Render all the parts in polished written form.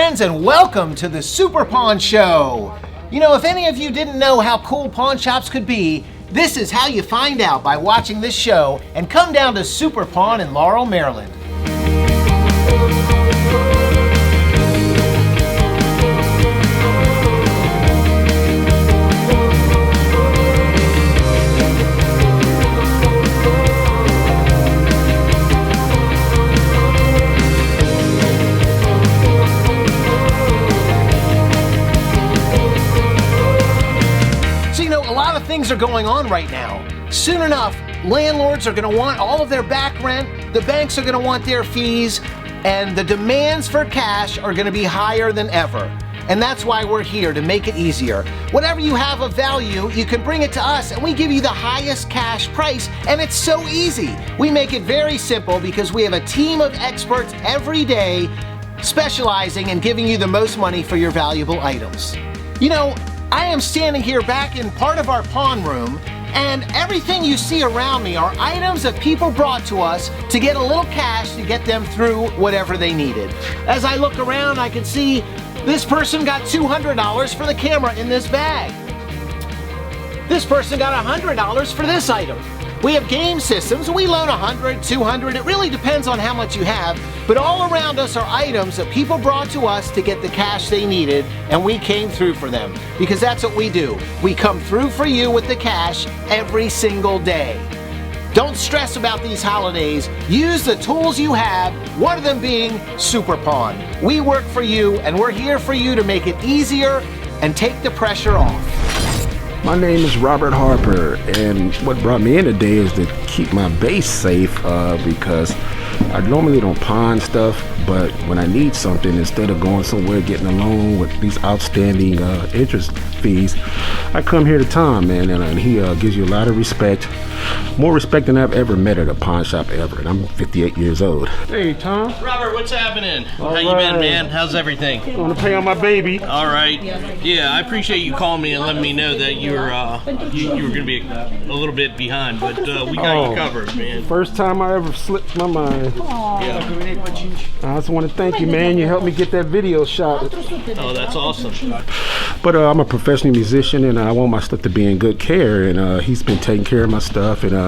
friends, and welcome to the SUPERPAWN Show. You know, if any of you didn't know how cool pawn shops could be, this is how you find out by watching this show and come down to SUPERPAWN in Laurel, Maryland. Things are going on right now. Soon enough, landlords are going to want all of their back rent, the banks are going to want their fees, and the demands for cash are going to be higher than ever. And that's why we're here, to make it easier. Whatever you have of value, you can bring it to us and we give you the highest cash price, and it's so easy. We make it very simple because we have a team of experts every day specializing in giving you the most money for your valuable items. You know, I am standing here back in part of our pawn room, and everything you see around me are items that people brought to us to get a little cash to get them through whatever they needed. As I look around, I can see this person got $200 for the camera in this bag. This person got $100 for this item. We have game systems, we loan $100, $200, it really depends on how much you have, but all around us are items that people brought to us to get the cash they needed, and we came through for them, because that's what we do. We come through for you with the cash every single day. Don't stress about these holidays. Use the tools you have, one of them being SUPERPAWN. We work for you, and we're here for you to make it easier and take the pressure off. My name is Robert Harper, and what brought me in today is to keep my base safe because I normally don't pawn stuff, but when I need something, instead of going somewhere getting a loan with these outstanding interest fees, I come here to Tom, man, and he gives you a lot of respect. More respect than I've ever met at a pawn shop ever, and I'm 58 years old. Hey, Tom. Robert, what's happening? How you been, man? How's everything? Going to pay on my baby. All right. Yeah, I appreciate you calling me and letting me know that you were going to be a little bit behind, but we got you covered, man. First time I ever slipped my mind. Yeah. I just want to thank you, man. You helped me get that video shot. Oh, that's awesome. But I'm a professional musician, and I want my stuff to be in good care, and he's been taking care of my stuff, and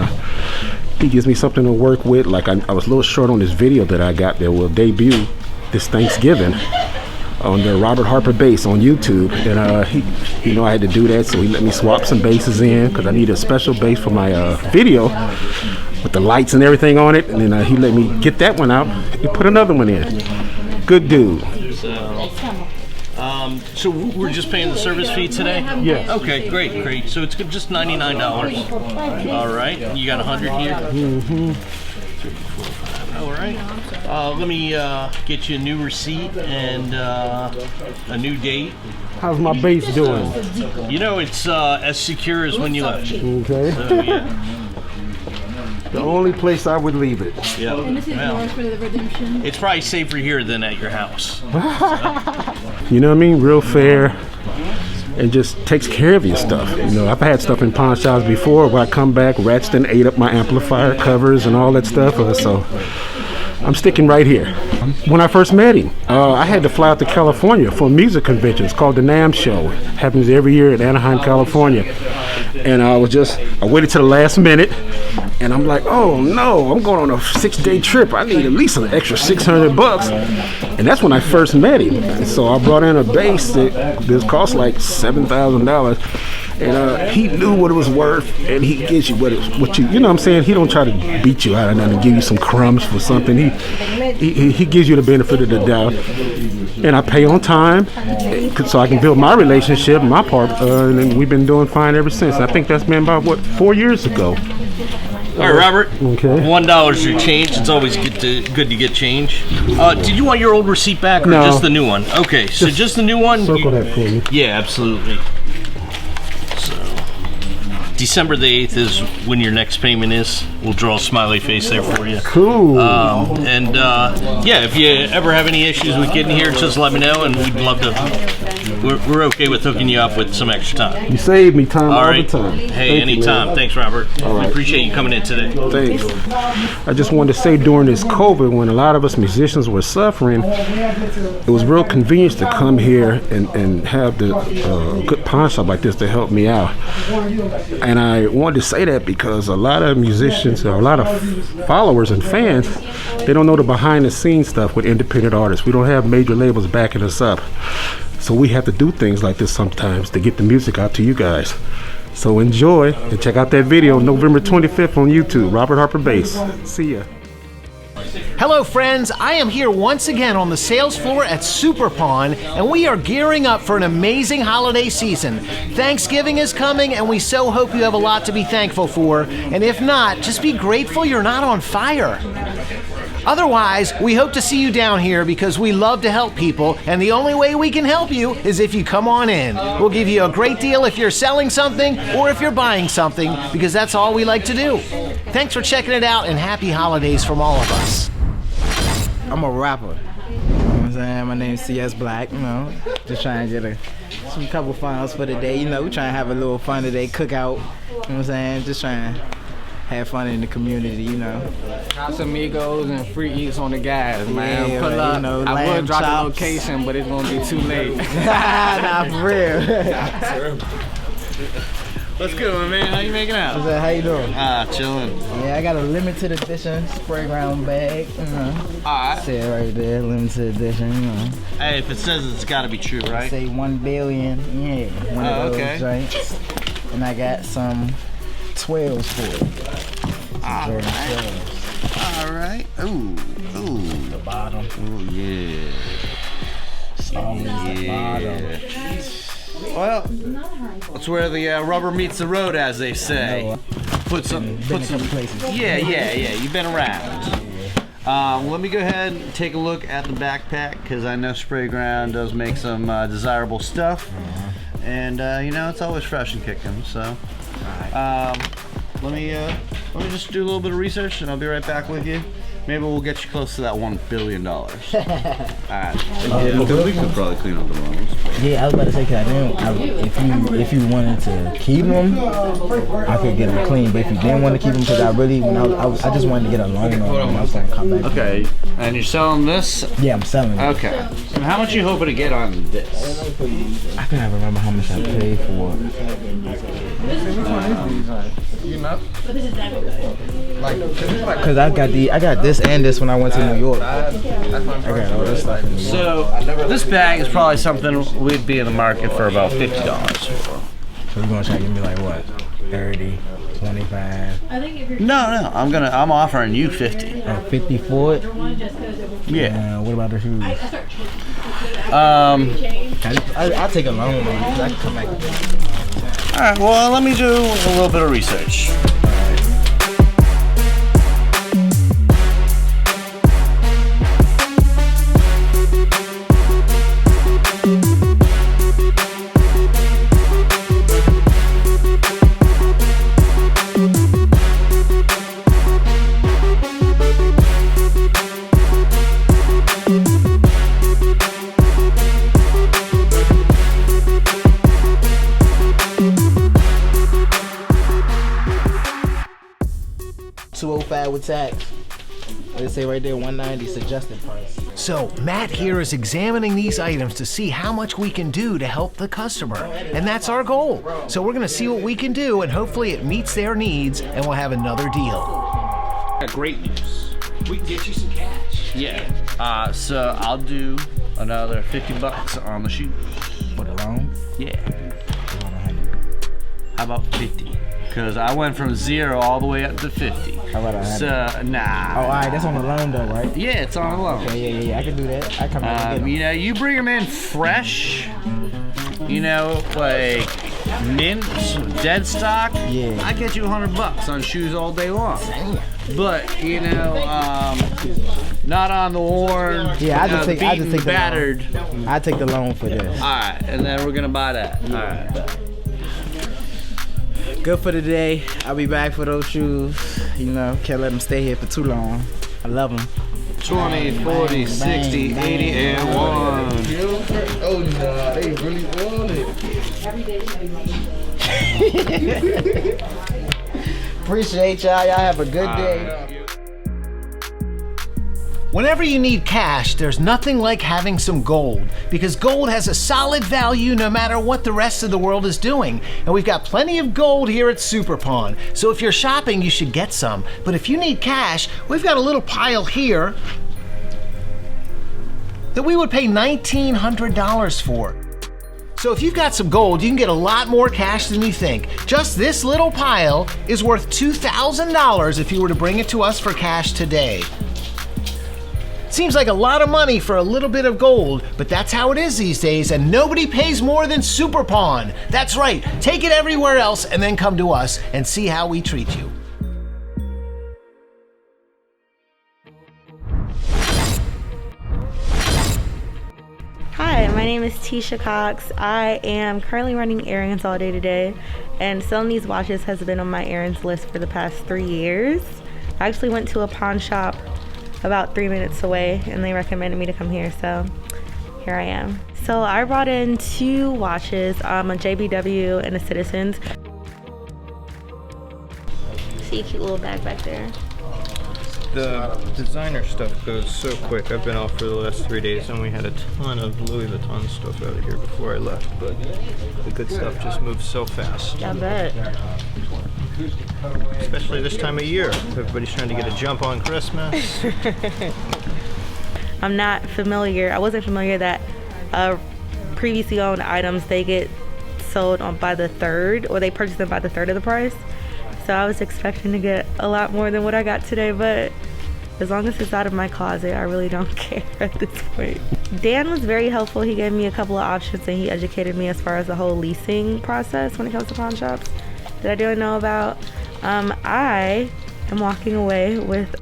he gives me something to work with. Like I was a little short on this video that I got that will debut this Thanksgiving on the Robert Harper bass on YouTube, and he I had to do that, so he let me swap some basses in because I need a special bass for my video with the lights and everything on it, and then he let me get that one out and put another one in. Good dude. So we're just paying the service fee today? Yes. Okay, great. So it's just $99. All right. You got 100 here? Mm-hmm. All right. Let me get you a new receipt and a new date. How's my bass doing? You know, it's as secure as when you left it. Okay. So, yeah. The only place I would leave it. Yeah. And this is yours for the redemption. It's probably safer here than at your house. You know what I mean? Real fair, and just takes care of your stuff. You know, I've had stuff in pawn shops before where I come back, rats done ate up my amplifier covers and all that stuff. So I'm sticking right here. When I first met him, I had to fly out to California for a music convention. It's called the NAMM Show. It happens every year in Anaheim, California. And I waited till the last minute, and I'm like, oh no, I'm going on a 6-day trip. I need at least an extra $600. And that's when I first met him. And so I brought in a bass that cost like $7,000. And he knew what it was worth, and he gives you what you know what I'm saying? He don't try to beat you out of nothing and give you some crumbs for something. He gives you the benefit of the doubt. And I pay on time so I can build my relationship, my part, and we've been doing fine ever since. I think that's been about, 4 years ago. All right, Robert. Okay. $1 your change. It's always good to get change. Did you want your old receipt back or no, just the new one? Okay, so just the new one? Circle that for me. Yeah, absolutely. So, December the 8th is when your next payment is. We'll draw a smiley face there for you. Cool. Yeah, if you ever have any issues with getting here, just let me know, and we'd love to we're okay with hooking you up with some extra time. You save me time all right. the time. Hey, Thank you, anytime. man. Thanks, Robert. All We right. appreciate you coming in today. Thanks. I just wanted to say during this COVID, when a lot of us musicians were suffering, it was real convenient to come here and have the good pawn shop like this to help me out. And I wanted to say that because a lot of musicians, or a lot of followers and fans, they don't know the behind the scenes stuff with independent artists. We don't have major labels backing us up. So we have to do things like this sometimes to get the music out to you guys. So enjoy and check out that video November 25th on YouTube, Robert Harper Bass. See ya. Hello friends, I am here once again on the sales floor at SUPERPAWN, and we are gearing up for an amazing holiday season. Thanksgiving is coming, and we so hope you have a lot to be thankful for, and if not, just be grateful you're not on fire. Otherwise, we hope to see you down here because we love to help people, and the only way we can help you is if you come on in. We'll give you a great deal if you're selling something or if you're buying something, because that's all we like to do. Thanks for checking it out, and happy holidays from all of us. I'm a rapper. You know what I'm saying? My name's CS Black, you know. Just trying to get some couple files for the day. You know, we trying to have a little fun today, cookout. You know what I'm saying? Just trying to have fun in the community, you know. Casamigos and free eats on the gas, man. Yeah, Pull man, up. you know, I lamb would drop chops. the location, but it's gonna be too late. Nah, for real. What's good, my man? How you making out? What's up? How you doing? Chilling. Yeah, I got a limited edition spray ground bag, you know. Alright. Say it right there, limited edition, you know. Hey, if it says it's got to be true, right? Say 1 billion, yeah, one of those, okay. right? And I got some 12s for it. Jordan 12s. All right. Ooh. The bottom. Ooh, yeah. The bottom. Well, that's where the rubber meets the road, as they say. Put some. Been a couple places. Yeah. You've been around. Let me go ahead and take a look at the backpack, because I know Spray Ground does make some desirable stuff, and you know, it's always fresh and kicking. So, let me just do a little bit of research, and I'll be right back with you. Maybe we'll get you close to that $1 billion. All right. We could probably clean up the bottles. Yeah, I was about to say, cause if you wanted to keep them, I could get them clean. But if you didn't want to keep them, because I just wanted to get a loan on them, I was gonna come back. Okay, and you're selling this? Yeah, I'm selling it. Okay. And how much you hoping to get on this? I can't remember how much I paid for it. Cause I got this and this when I went to New York. I got all this stuff in New York. So this bag is probably something we'd be in the market for about $50 for. So you're gonna try to give me like what? 30, 25. No, I'm offering you 50. 50 for it? Yeah. What about the shoes? I'll take a loan, man, because I can come back. All right. Well, let me do a little bit of research. $205 with tax. They say right there 190 suggested price. So Matt here is examining these items to see how much we can do to help the customer. And that's our goal. So we're gonna see what we can do, and hopefully it meets their needs, and we'll have another deal. Got great news. We can get you some cash. Yeah. So I'll do another $50 on the shoes. For the loan? Yeah. How about 50? Because I went from 0 all the way up to 50. How about 100? So, nah. Oh, alright, that's on the loan though, right? Yeah, it's on the loan. Okay, yeah, I can do that. I come back and get them. You know, you bring them in fresh, you know, like mint, dead stock. Yeah. I get you $100 on shoes all day long. But, you know, not on the worn, Yeah, I just take the battered. loan. I take the loan for this. Alright, and then we're gonna buy that. Yeah. Alright. Good for today. I'll be back for those shoes. You know, can't let them stay here for too long. I love them. 20, 40, 60, 80, and 1. Oh, no, they really want it. Appreciate y'all. Y'all have a good day. Whenever you need cash, there's nothing like having some gold, because gold has a solid value no matter what the rest of the world is doing. And we've got plenty of gold here at SUPERPAWN. So if you're shopping, you should get some. But if you need cash, we've got a little pile here that we would pay $1,900 for. So if you've got some gold, you can get a lot more cash than you think. Just this little pile is worth $2,000 if you were to bring it to us for cash today. Seems like a lot of money for a little bit of gold, but that's how it is these days, and nobody pays more than SUPERPAWN. That's right, take it everywhere else and then come to us and see how we treat you. Hi, my name is Tiffany Cox. I am currently running errands all day today, and selling these watches has been on my errands list for the past 3 years. I actually went to a pawn shop about 3 minutes away, and they recommended me to come here, so here I am. So I brought in 2 watches, a JBW and a Citizens. See a cute little bag back there. The designer stuff goes so quick. I've been off for the last 3 days and we had a ton of Louis Vuitton stuff out of here before I left, but the good stuff just moves so fast. I bet. Especially this time of year. Everybody's trying to get a jump on Christmas. I wasn't familiar that previously owned items, they get sold on by the 3rd, or they purchase them by the 3rd of the price. So I was expecting to get a lot more than what I got today, but as long as it's out of my closet, I really don't care at this point. Dan was very helpful. He gave me a couple of options and he educated me as far as the whole leasing process when it comes to pawn shops that I didn't know about. I am walking away with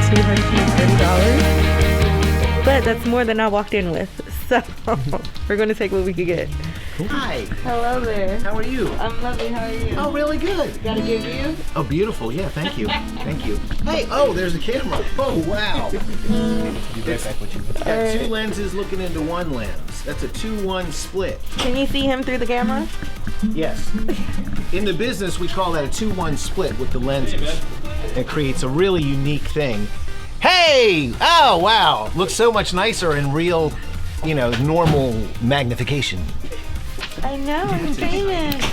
$230, but that's more than I walked in with, so we're gonna take what we could get. Hi. Hello there. How are you? I'm lovely. How are you? Oh, really good. Got a good view? Oh, beautiful. Yeah, thank you. Thank you. Hey, oh, there's a camera. Oh, wow. It's got 2 lenses looking into 1 lens. That's a 2-1 split. Can you see him through the camera? Yes. In the business, we call that a 2-1 split with the lenses. It creates a really unique thing. Hey! Oh, wow. Looks so much nicer in real, normal magnification. I know, I'm famous.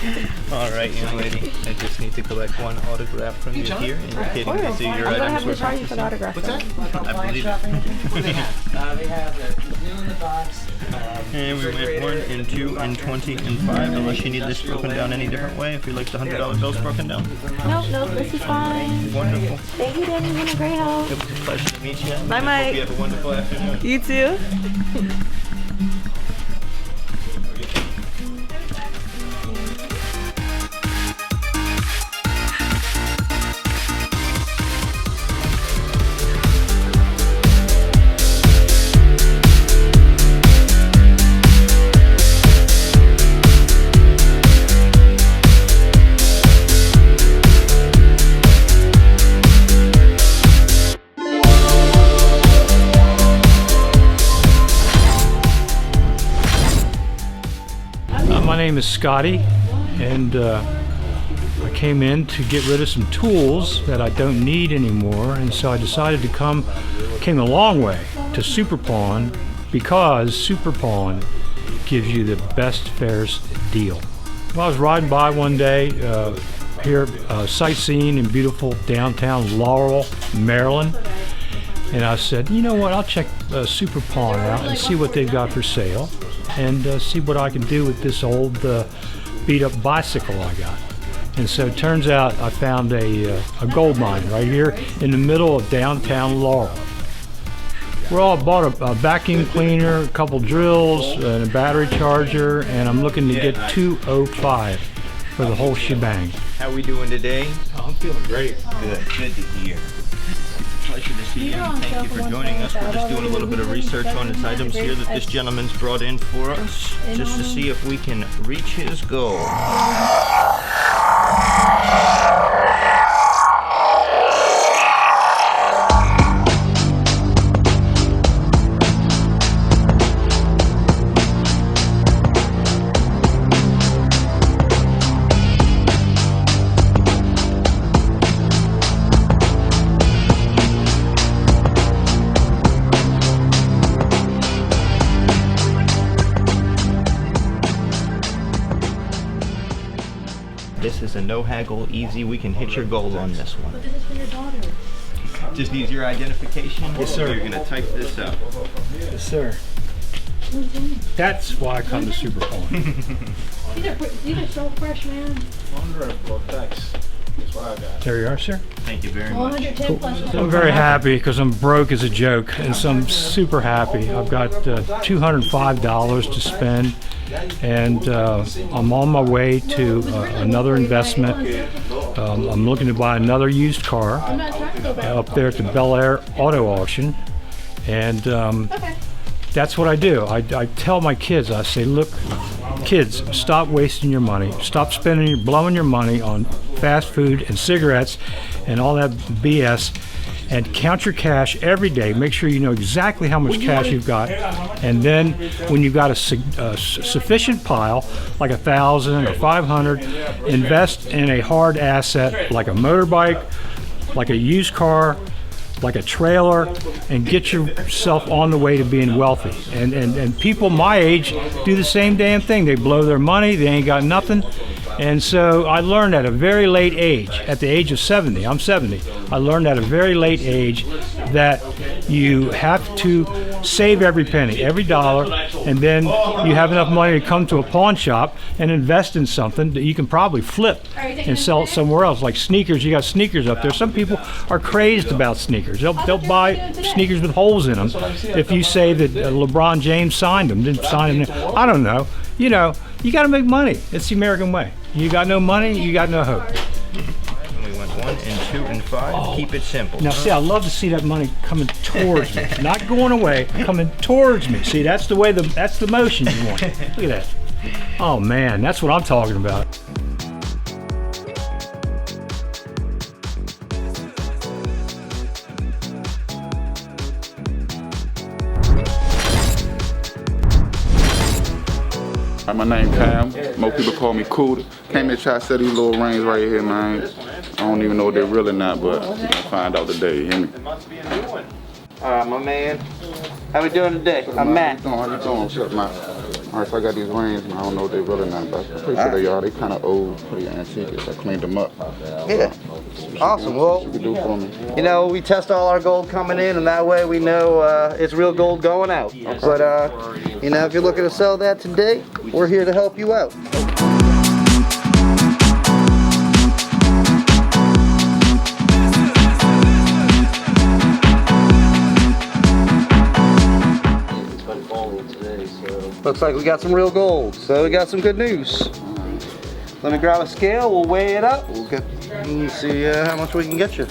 All right, young lady. I just need to collect 1 autograph from you here, indicating that your I'm gonna have items to were charge you for the autograph. What's that? I believe it. What do they have? They have the new in the box. And we went 1 and 2 and 20 and 5, unless you need this broken down any different way, if you like the $100 bills broken down. Nope, this is fine. Wonderful. Thank you, Danny. You've been a great help. It was a pleasure to meet you. Bye, Hope Mike. you have a wonderful afternoon. You too. My name is Scotty, and I came in to get rid of some tools that I don't need anymore, and so I decided to came a long way to SUPERPAWN because SUPERPAWN gives you the best, fairest deal. Well, I was riding by one day here sightseeing in beautiful downtown Laurel, Maryland, and I said, you know what, I'll check SUPERPAWN out and see what they've got for sale, and see what I can do with this old beat-up bicycle I got. And so it turns out I found a gold mine right here in the middle of downtown Laurel. We're all bought a vacuum cleaner, a couple drills, and a battery charger, and I'm looking to get 205 for the whole shebang. How we doing today? I'm feeling great. Good to hear. Pleasure to see you. Thank you for joining us. We're just doing a little bit of research on his items here that this gentleman's brought in for us, just to see if we can reach his goal. This is a no haggle, easy. We can hit your goal on this one. But this is for your daughter. Just needs your identification. Yes, sir. You're gonna type this out. Yes, sir. That's why I come to SUPERPAWN. These are so fresh, man. There you are, sir. Thank you very much. 110 plus. I'm very happy because I'm broke as a joke, and so I'm super happy. I've got $205 to spend, and I'm on my way to another investment. I'm looking to buy another used car up there at the Bel Air Auto Auction, and that's what I do. I tell my kids, I say, look, kids, stop wasting your money. Stop blowing your money on fast food and cigarettes and all that BS, and count your cash every day. Make sure you know exactly how much cash you've got, and then when you've got a sufficient pile, like 1,000 or 500, invest in a hard asset like a motorbike, like a used car, like a trailer, and get yourself on the way to being wealthy. And people my age do the same damn thing. They blow their money, they ain't got nothing. And so I learned at a very late age, at the age of 70, I'm 70, I learned at a very late age that you have to save every penny, every dollar, and then you have enough money to come to a pawn shop and invest in something that you can probably flip and sell it somewhere else. Like sneakers, you got sneakers up there. Some people are crazed about sneakers. They'll buy sneakers with holes in them if you say that LeBron James signed them, didn't sign them. I don't know. You know, you got to make money. It's the American way. You got no money, you got no hope. We went 1 and 2 and 5. Oh. Keep it simple. Now, see, I love to see that money coming towards me, not going away, coming towards me. See, that's the way that's the motion you want. Look at that. Oh man, that's what I'm talking about. My name Cam. Most people call me Cooter. Came here to try to sell these little rings right here, man. I don't even know if they're real or not, but we're gonna find out today. You hear me? Alright, my man. How we doing today? I'm Matt. How you doing? What's up, Matt? Alright, so I got these rings, man. I don't know if they're real or not, but I'm pretty sure they are. They kind of old, pretty antique. I cleaned them up. Yeah. Awesome. Well, What you do for me? you know, we test all our gold coming in, and that way we know it's real gold going out. But, you know, if you're looking to sell that today, we're here to help you out. Looks like we got some real gold, so we got some good news. Let me grab a scale, we'll weigh it up, we'll get and see how much we can get you.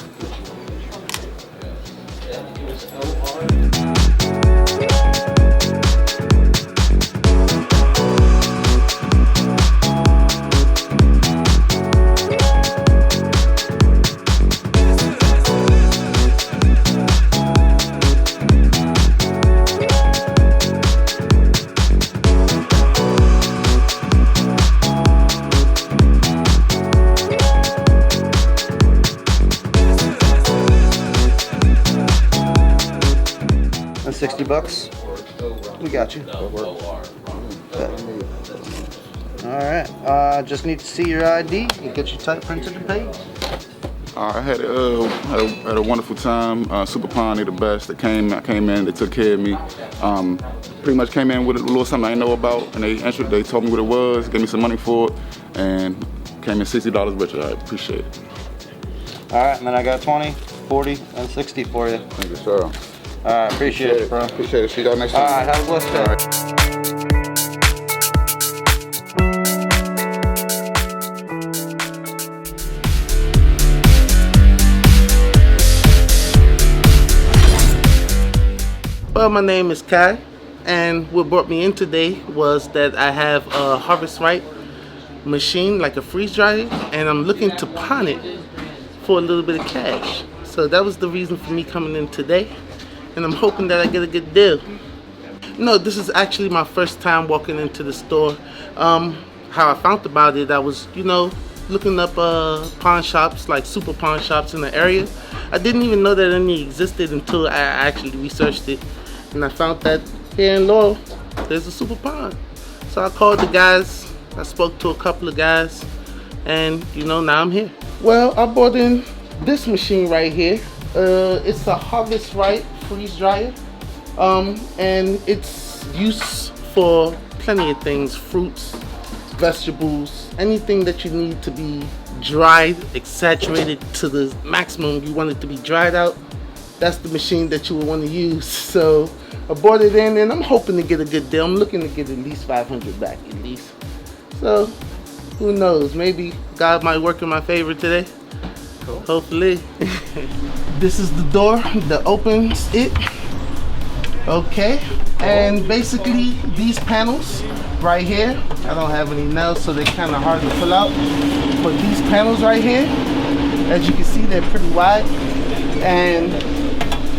$60. We got you. Alright, just need to see your ID and get you type printed and paid. I had a wonderful time. SUPERPAWN, they the best. They came in, they took care of me. Pretty much came in with a little something I didn't know about, and they told me what it was, gave me some money for it, and came in $60 richer. I appreciate it. Alright, and then I got 20, 40, and 60 for you. Thank you, sir. All right, appreciate it, bro. Appreciate it. See y'all next All time. right, have a blessed day. All right. Well, my name is Kai, and what brought me in today was that I have a Harvest Right machine, like a freeze dryer, and I'm looking to pawn it for a little bit of cash. So that was the reason for me coming in today, and I'm hoping that I get a good deal. No, this is actually my first time walking into the store. How I found about it, I was, looking up pawn shops, like super pawn shops in the area. I didn't even know that any existed until I actually researched it. And I found that here in Laurel, there's a super pawn. So I called the guys, I spoke to a couple of guys, and now I'm here. Well, I bought in this machine right here. It's a Harvest Right freeze dryer. And it's used for plenty of things, fruits, vegetables, anything that you need to be dried, exaggerated to the maximum you want it to be dried out. That's the machine that you would want to use. So I bought it in, and I'm hoping to get a good deal. I'm looking to get at least 500 back, at least. So who knows? Maybe God might work in my favor today. Cool. Hopefully. This is the door that opens it. Okay, and basically these panels right here, I don't have any nails, so they're kind of hard to pull out, but these panels right here, as you can see, they're pretty wide, and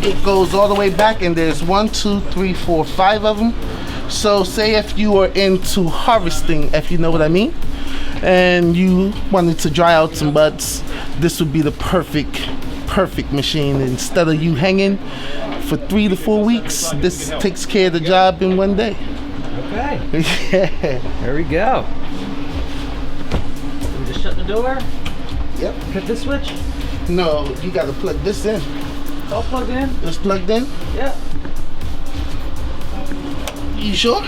it goes all the way back, and there's 1, 2, 3, 4, 5 of them. So say if you were into harvesting, if you know what I mean, and you wanted to dry out some buds, this would be the perfect machine. Instead of you hanging for 3 to 4 weeks, this takes care of the job in one day. Okay. Yeah. There we go. We just shut the door? Yep. Hit this switch? No, you gotta plug this in. It's all plugged in? It's plugged in? Yeah. You sure?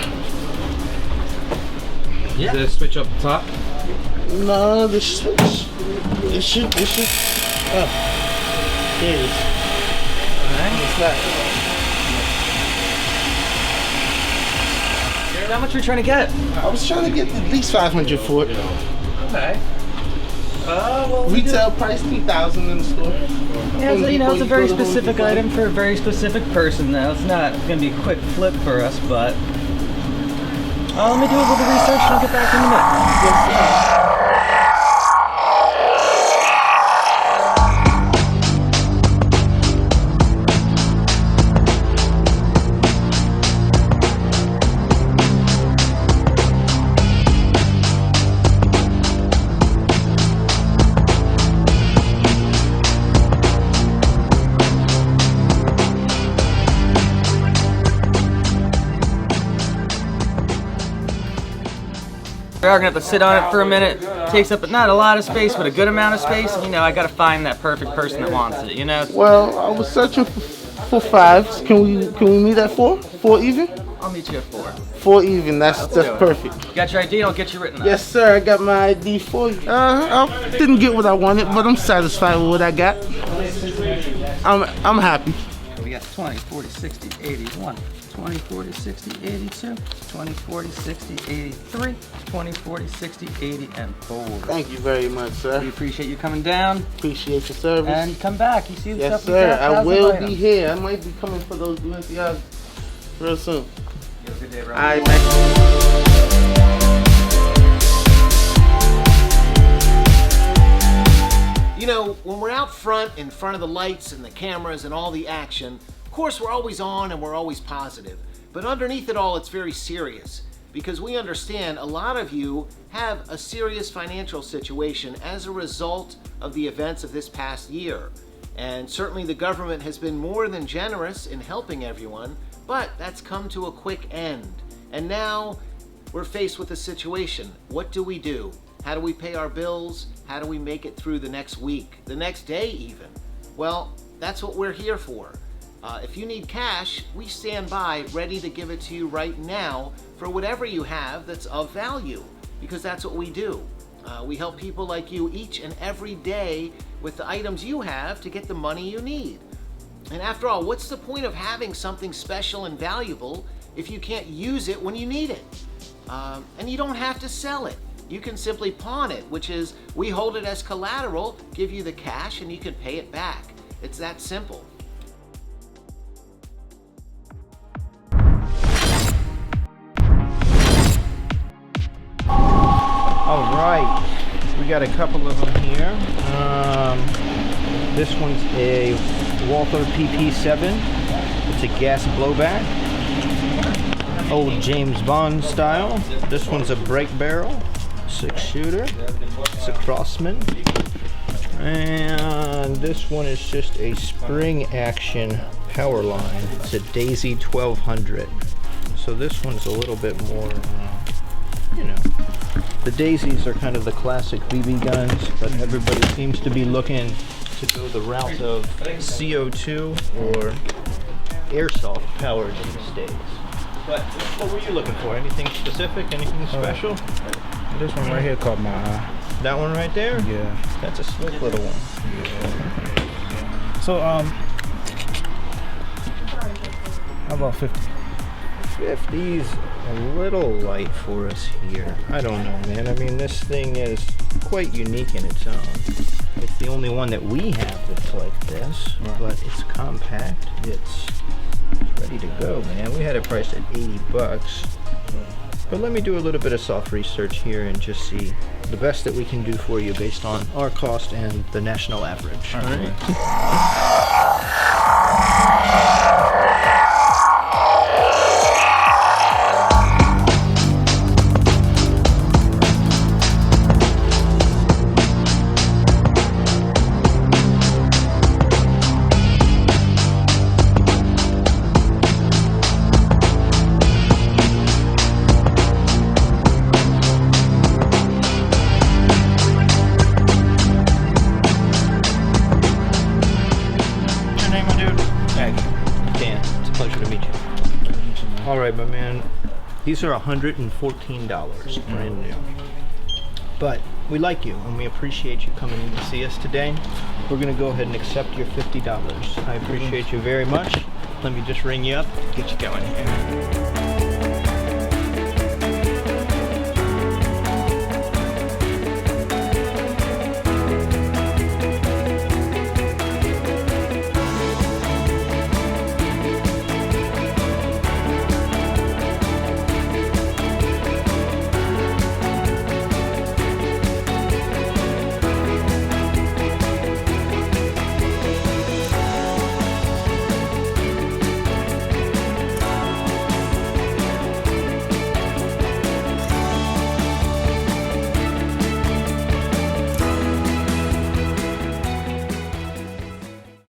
Yeah. Is there a switch up top? No, the switch. It should. Oh. Here it is. It's not. How much are you trying to get? I was trying to get at least 500 for it. Okay. Well, retail price $3,000 in the store. Yeah, so, it's a very specific item for a very specific person. Now, it's not going to be a quick flip for us, but let me do a little research and I'll get back in a minute. We are gonna have to sit on it for a minute. Takes up not a lot of space, but a good amount of space. I gotta find that perfect person that wants it. Well, I was searching for 5. Can we meet at 4? 4 even? I'll meet you at 4. 4 even. That's do perfect. You got your ID? I'll get you written up. Yes, sir. I got my ID for you. I didn't get what I wanted, but I'm satisfied with what I got. I'm happy. We got 20, 40, 60, 81. 20, 40, 60, 82, 20, 40, 60, 83, 20, 40, 60, 80, and 4. Thank you very much, sir. We appreciate you coming down. Appreciate your service. And come back. You see the yes, stuff we got? Sir. I will be here. I might be coming for those Balenciagas real soon. You have a good day, bro. All right, man. When we're out front, in front of the lights and the cameras and all the action, of course we're always on and we're always positive. But underneath it all, it's very serious because we understand a lot of you have a serious financial situation as a result of the events of this past year. And certainly the government has been more than generous in helping everyone, but that's come to a quick end. And now we're faced with a situation. What do we do? How do we pay our bills? How do we make it through the next week, the next day even? Well, that's what we're here for. If you need cash, we stand by ready to give it to you right now for whatever you have that's of value, because that's what we do. We help people like you each and every day with the items you have to get the money you need. And after all, what's the point of having something special and valuable if you can't use it when you need it? And you don't have to sell it. You can simply pawn it, which is we hold it as collateral, give you the cash, and you can pay it back. It's that simple. All right, we got a couple of them here. This one's a Walther PP7. It's a gas blowback, old James Bond style. This one's a brake barrel, 6-shooter. It's a Crossman. And this one is just a spring action power line. It's a Daisy 1200. So this one's a little bit more, you know, the Daisies are kind of the classic BB guns, but everybody seems to be looking to go the route of CO2 or airsoft powered these days. But what were you looking for? Anything specific? Anything special? This one right here caught my eye. That one right there? Yeah. That's a slick little one. Yeah. So, how about 50? 50's a little light for us here. I don't know, man. I mean, this thing is quite unique in its own. It's the only one that we have that's like this, but it's compact. It's ready to go, man. We had it priced at $80. But let me do a little bit of soft research here and just see the best that we can do for you based on our cost and the national average. All right. My man, these are $114 brand new, but we like you and we appreciate you coming in to see us today. We're gonna go ahead and accept your $50. I appreciate you very much. Let me just ring you up, get you going here.